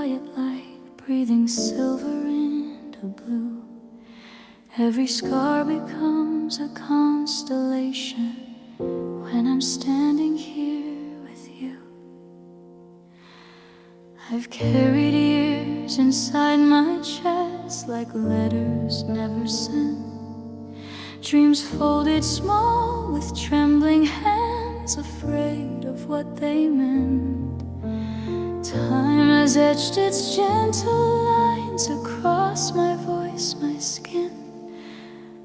quiet light, breathing silver into blue. Every scar becomes a constellation when I'm standing here with you. I've carried years inside my chest like letters never sent, dreams folded small with trembling hands, afraid of what they meant. Time has etched its gentle lines across my voice, my skin,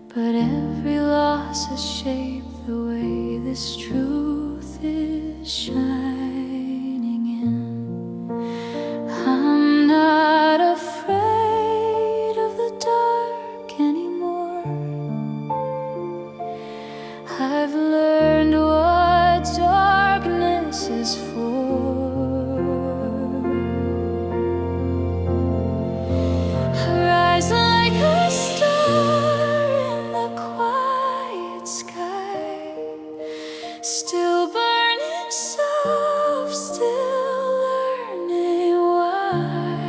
but every loss has shaped the way this truth is shining in. I'm not afraid of the dark anymore. I've learned what darkness is for. Rise like a star in the quiet sky, still burning soft, still learning why.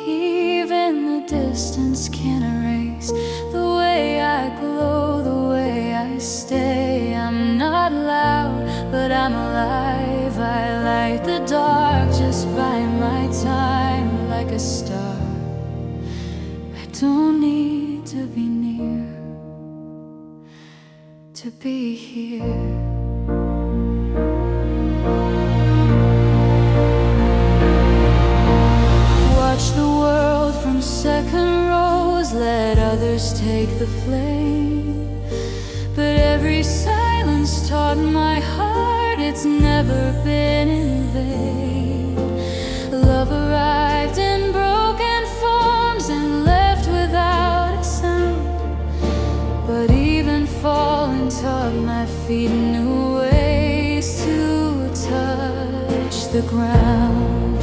Even the distance can't erase the way I glow, the way I stay. I'm not loud, but I'm alive. I light the dark just by my time, like a star. I don't need to be near to be here. Watch the world from second rows, let others take the flame. But every silence taught my heart it's never been in vain. Love arrived in broken forms and left without a sound, but even falling taught my feet new ways to touch the ground.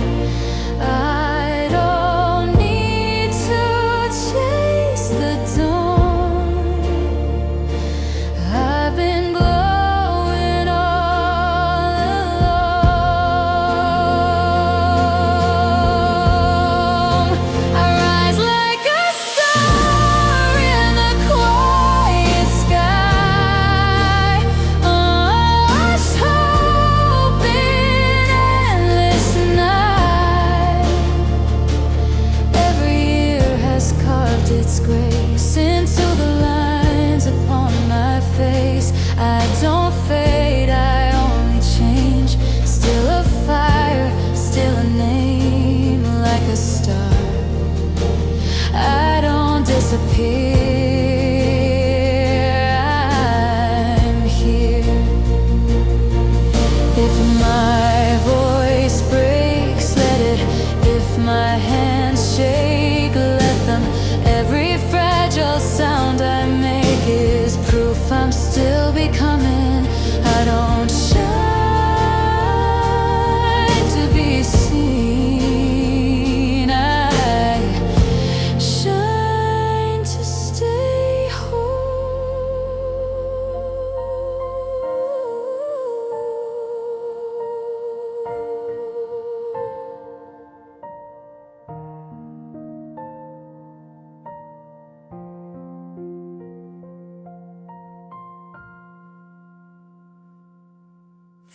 I don't need to chase the dawn. I've been glowing all along. I rise like a star in the quiet sky. Watch hope in endless night. Every year has carved its grace into the lines upon my face. I don't fade, I only change. Still a fire, still a name, like a star. I don't disappear, I'm here. If my voice breaks, let it. If my hands shake, let them. Every fragile sound I make is proof I'm still becoming. I don't shine to be seen, I shine to stay whole.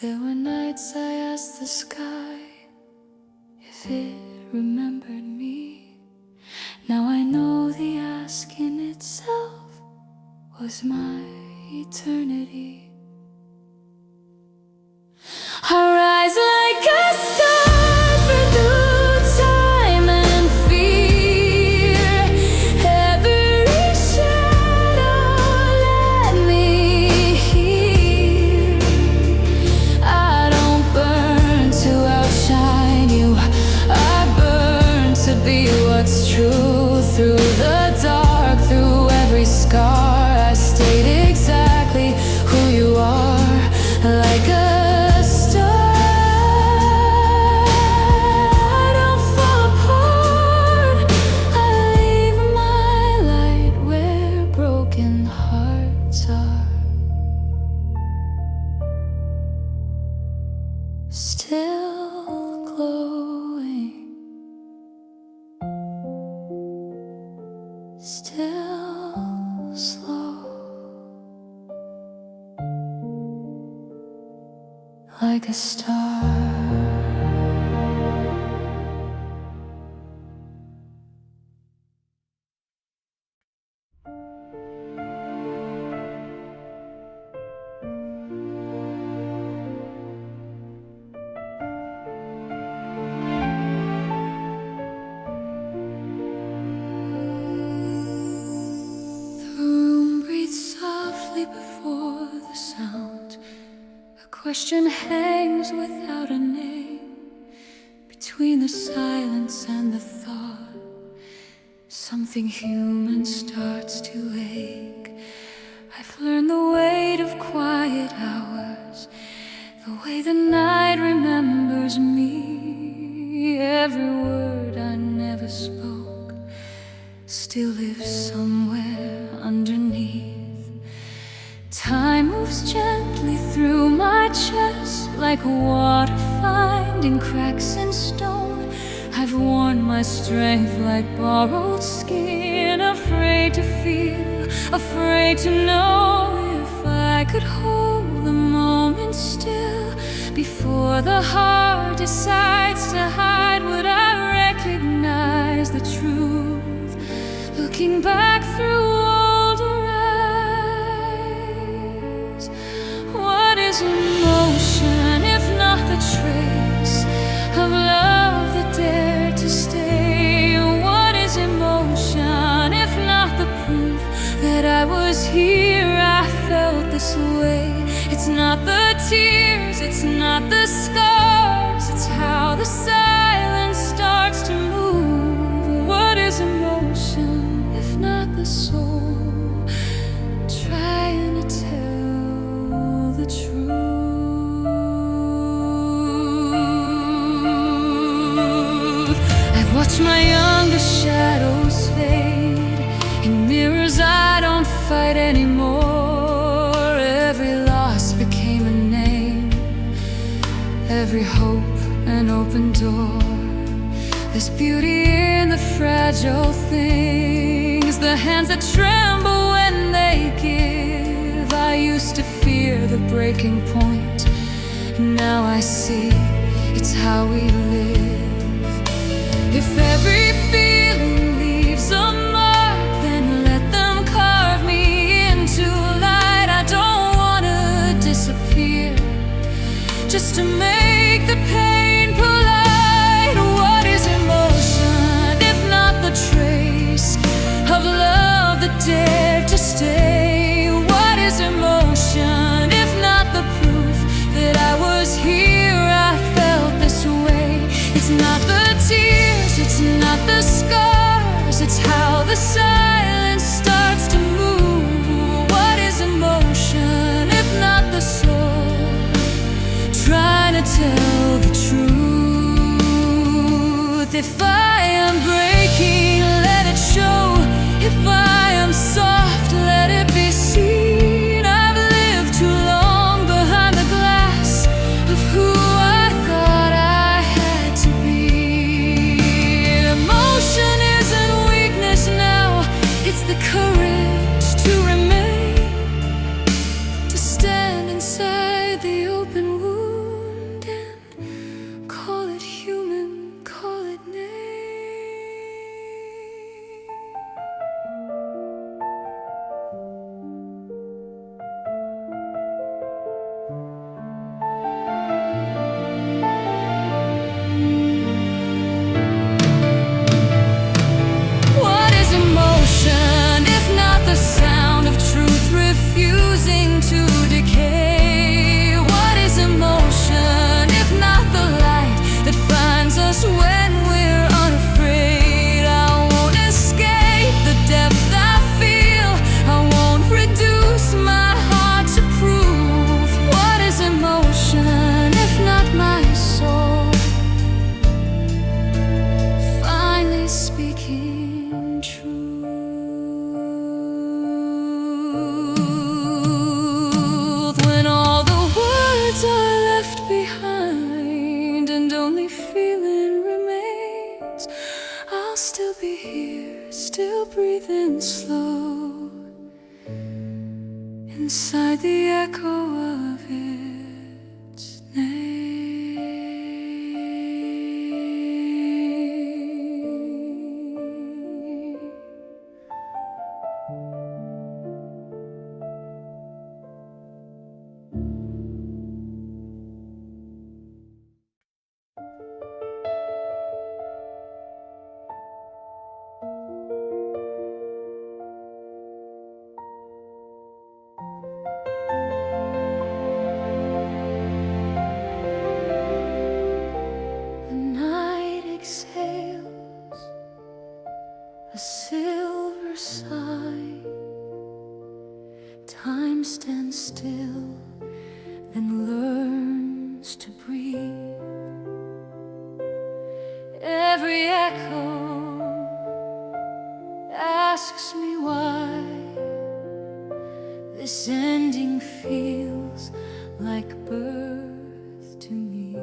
There were nights I asked the sky if it remembered me. Now I know the asking itself was my eternity. I rise like a star through time and fear. Every shadow let me hear. I don't burn to outshine you, I burn to be what's true. Through the dark, through every scar, I stayed exactly who you like a star. Before the sound, a question hangs without a name. Between the silence and the thought, something human starts to ache. I've learned the weight of quiet hours, the way the night remembers me. Every word I never spoke still lives somewhere underneath. Time moves gently through my chest, like water finding cracks in stone. I've worn my strength like borrowed skin, afraid to feel, afraid to know. If I could hold the moment still, before the heart decides to hide, would I recognize the truth, looking back through emotion, if not the trace of love that dared to stay? What is emotion, if not the proof that I was here, I felt this way? It's not the tears, it's not the scars, it's how the silence starts to move. What is emotion, if not the soul trying to tell the truth? Watch my younger shadows fade in mirrors I don't fight anymore. Every loss became a name, every hope an open door. There's beauty in the fragile things, the hands that tremble when they give. I used to fear the breaking point, now I see it's how we live. If every feeling leaves a mark, then let them carve me into light. I don't wanna disappear, just to make the pain polite. What is emotion, if not the trace of love that dared to stay? What is emotion, if not the proof that I was here, I felt this way? It's not the tears, it's not the scars, it's how the silence starts to move. What is emotion, if not the soul trying to tell the truth? If I am breaking, let it show. If I am soft, let it be seen. I've lived too long behind the glass of who I thought I had to be. Emotion isn't weakness now, it's the courage to remain, to stand inside the open wound and call it human, call it name. What is emotion, if not the sound of truth refusing to decay? What is emotion, if not the light that finds us when we're unafraid? I won't escape the depth I feel, I won't reduce my heart to proof. What is emotion, if not my soul finally speaking truth? When all the words are left behind and only feeling remains, I'll still be here, still breathing slow, inside the echo of its name. silver sigh. Time stands still, then learns to breathe. Every echo asks me why this ending feels like birth to me.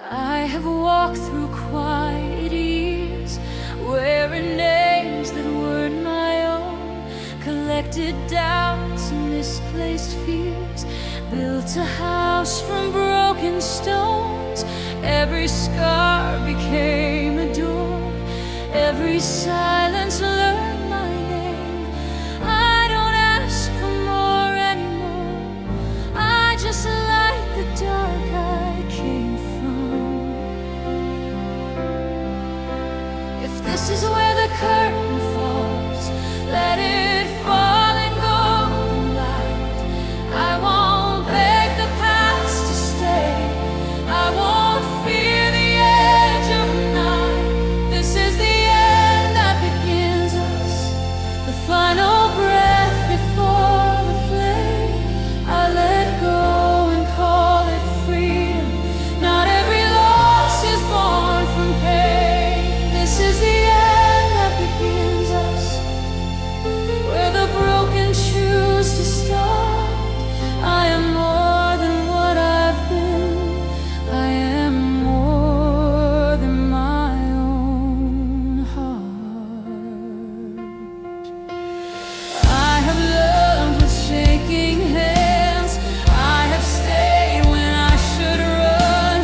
I have walked through quiet years, wearing names that weren't my own, collected doubts and misplaced fears, built a house from broken stones. Every scar became a door, every silence learned my name. I don't ask for more anymore, I just light the dark I came from. If this is where the curtain falls, let it fall in golden light. I won't beg the past to stay, I won't fear the edge of night. This is the end that begins us, the final breath before the flame. I let go and call it freedom. Not every loss is born from pain. This is the end that begins us, where the broken choose to start. I am more than what I've been, I am more than my own heart. I have loved with shaking hands, I have stayed when I should run.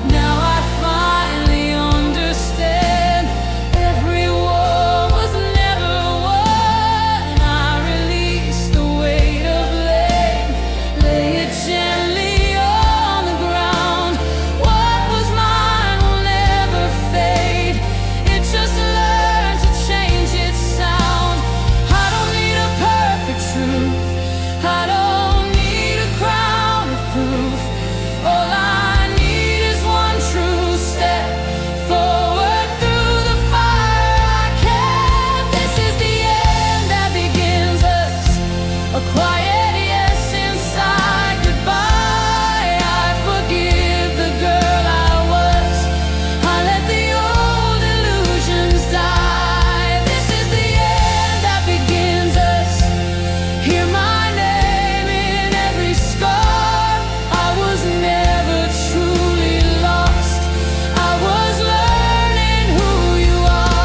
Now I finally understand, every war was never won. I release the weight of blame, lay it gently on the ground. What was mine will never fade, it just learned to change its sound. I don't need a perfect truth, I don't need a crown of proof. All I need is one true step forward through the fire I kept. This is the end that begins us, a quiet yes inside goodbye. I forgive the girl I was, I let the old illusions die. This is the end that begins us, hear my name in every scar. I was never truly lost, I was learning who you are.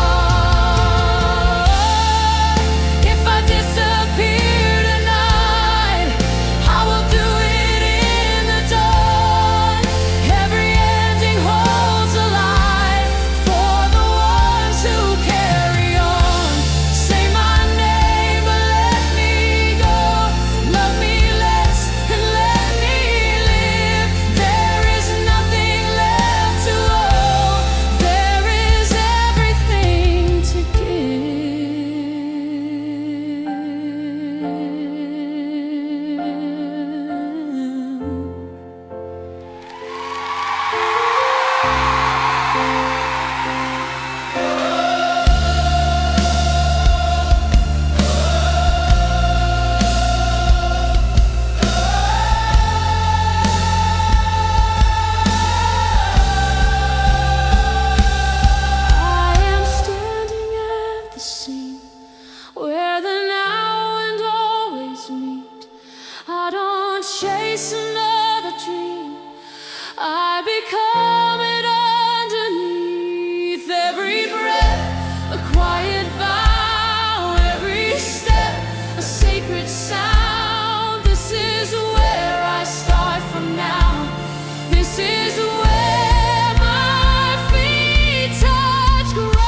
If I disappear tonight, I will do it in the dawn. Every ending holds a light for the ones who carry on. Say my name but let me go, love me less and let me live. There is nothing left to owe, there is everything to I am standing at the scene where the now and always meet. I don't chase another dream, I become it underneath. Every breath, a quiet vow, every step, a sacred sound. This is where I start from now, this is where my feet touch ground.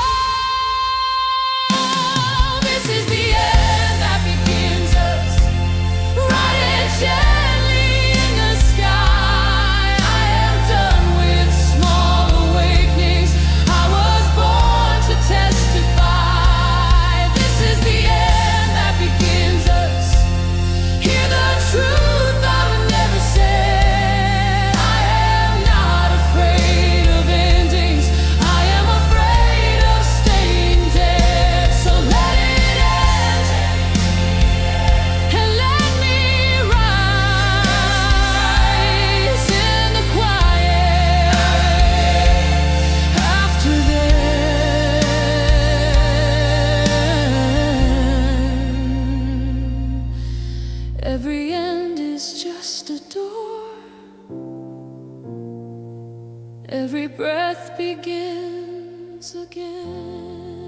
This is the end that begins us, write it gently in the sky. I am done with Every breath begins again.